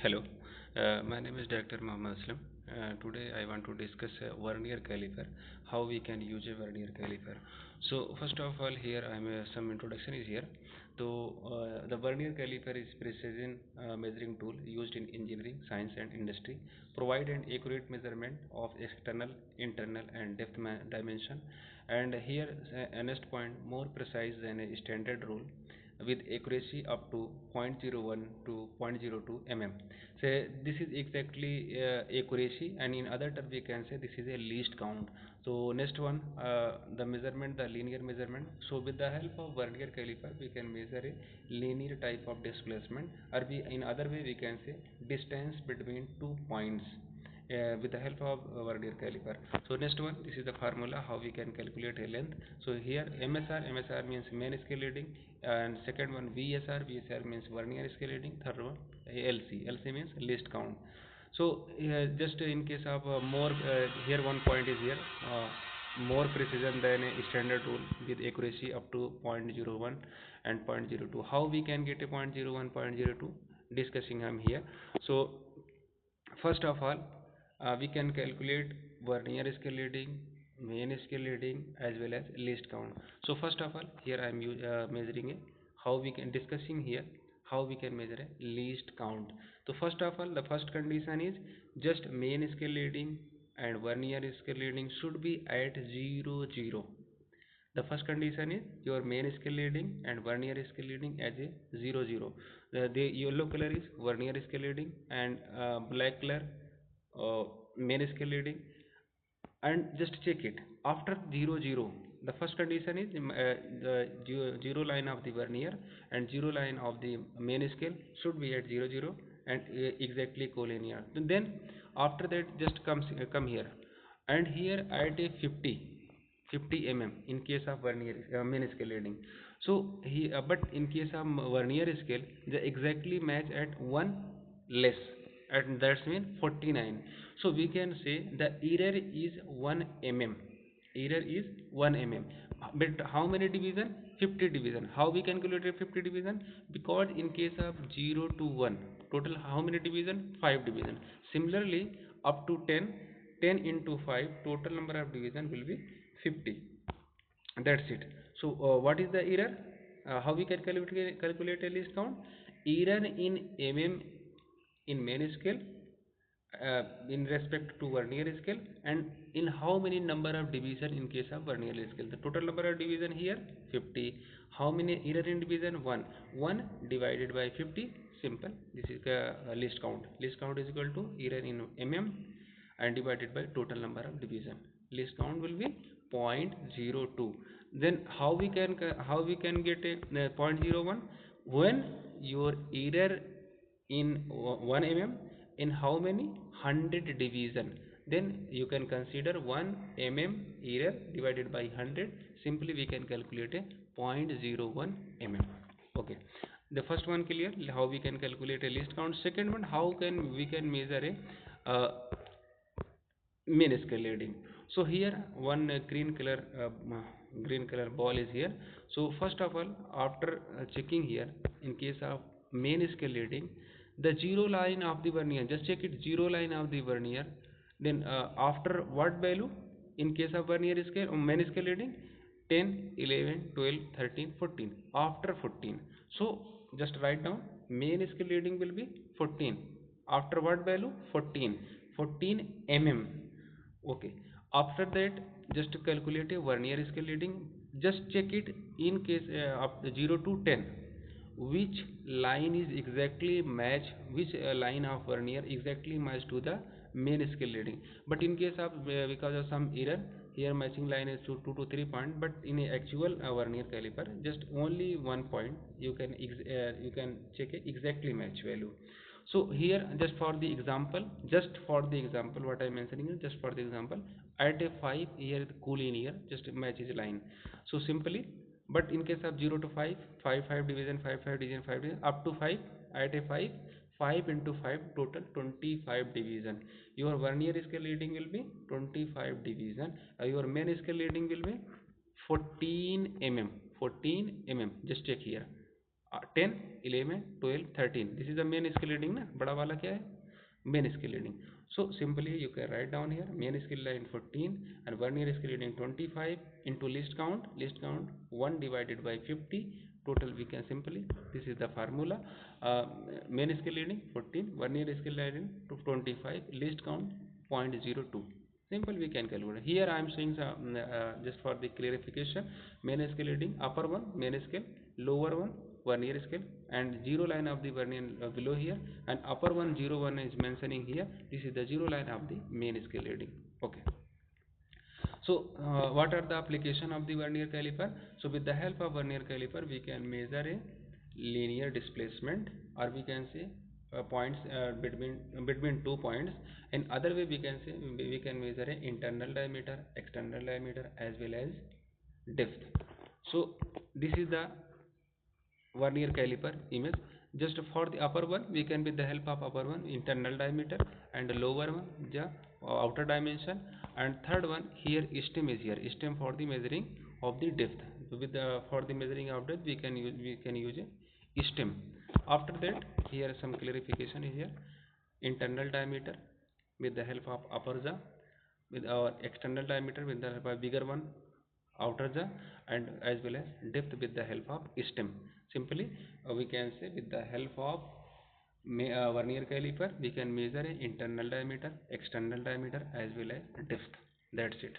Hello, my name is Dr. Mohammed Aslam. Today I want to discuss vernier caliper, how we can use a vernier caliper. So first of all, here some introduction is here. The vernier caliper is precision measuring tool used in engineering, science and industry, provide an accurate measurement of external, internal and depth dimension. And here next point, more precise than a standard rule with accuracy up to 0.01 to 0.02 mm. So this is exactly accuracy, and in other terms we can say this is a least count. So next one, the measurement, the linear measurement. So with the help of vernier caliper we can measure a linear type of displacement, or in other way we can say distance between 2 points with the help of vernier caliper. So next one, this is the formula how we can calculate a length. So here MSR means main scale reading, and second one VSR means vernier scale reading, third one LC means least count. So just in case of here one point is here, more precision than a standard rule with accuracy up to 0.01 and 0.02. How we can get a 0.01, 0.02? Discussing I'm here. So first of all, we can calculate vernier scale reading, main scale reading as well as least count. So first of all, here I am measuring a how we can discussing here how we can measure a least count. So first of all, the first condition is just main scale reading and vernier scale reading should be at 0 0. The first condition is your main scale reading and vernier scale reading as a 0 0. The yellow color is vernier scale reading, and black color main scale reading. And just check it after 0 0. The first condition is the zero line of the vernier and zero line of the main scale should be at 0 0 and exactly collinear. Then after that just come here, and here add a 50 mm in case of vernier main scale reading. So but in case of vernier scale they exactly match at one less, and that's mean 49. So we can say the error is 1 mm. Error is 1 mm. But how many division? 50 division. How we calculate 50 division? Because in case of 0 to 1, total how many division? 5 division. Similarly, up to 10, 10 into 5, total number of division will be 50. That's it. So what is the error? How we can calculate a least count? Error in mm in main scale in respect to vernier scale, and in how many number of division in case of vernier scale. The total number of division here 50. How many error in division? 1. 1 divided by 50. Simple. This is the least count. Least count is equal to error in mm and divided by total number of division. Least count will be 0.02. Then how we can get a 0.01? When your error in 1 mm in how many 100 division, then you can consider 1 mm error divided by 100. Simply we can calculate a 0.01 mm. Okay, the first one clear how we can calculate a least count. Second one, how can we can measure a main scale reading. So here one green color ball is here. So first of all, after checking here in case of main scale reading, the zero line of the vernier, just check it, zero line of the vernier, then after what value in case of vernier scale main scale reading? 10, 11, 12, 13, 14. After 14, so just write down main scale reading will be 14. After what value? 14. 14 mm. Okay, after that just to calculate a vernier scale reading, just check it in case of 0 to 10, which line is exactly match, which line of vernier exactly match to the main scale reading. But in case of because of some error here matching line is to 2 to 3 point, but in a actual vernier caliper just only 1 point you can check a exactly match value. So here just for the example, what I am mentioning is just for the example, at a 5 here the collinear just matches line. So simply, but in case of 0 to 5, 5 division, 5 division, 5 division, up to 5, at a 5, 5 into 5 total 25 division. Your vernier scale reading will be 25 division. Your main scale reading will be 14 mm. 14 mm. Just check here. 10, 11, 12, 13. This is the main scale reading ना, बड़ा वाला क्या है main scale reading. So simply you can write down here main scale reading 14 and vernier scale reading 25 into list count 1 divided by 50, total we can simply, this is the formula, main scale reading 14, vernier scale reading 25, list count 0.02. Simple we can calculate. Here I am saying just for the clarification, main scale reading upper one main scale, lower one vernier scale, and zero line of the vernier below here, and upper one 01 is mentioning here. This is the zero line of the main scale reading. Okay. So what are the application of the vernier caliper? So with the help of vernier caliper we can measure a linear displacement, or we can say points between 2 points. In other way we can say we can measure a internal diameter, external diameter, as well as depth. So this is the vernier caliper image. Just for the upper one we can, with the help of upper one, internal diameter, and lower one the outer dimension, and third one here stem is here, stem for the measuring of the depth. With the for the measuring of depth we can use a stem. After that here some clarification is here: internal diameter with the help of upper jaw, with our external diameter with the help of bigger one, outer jaw, and as well as depth with the help of stem. Simply we can say with the help of vernier caliper we can measure a internal diameter, external diameter, as well as depth. That's it.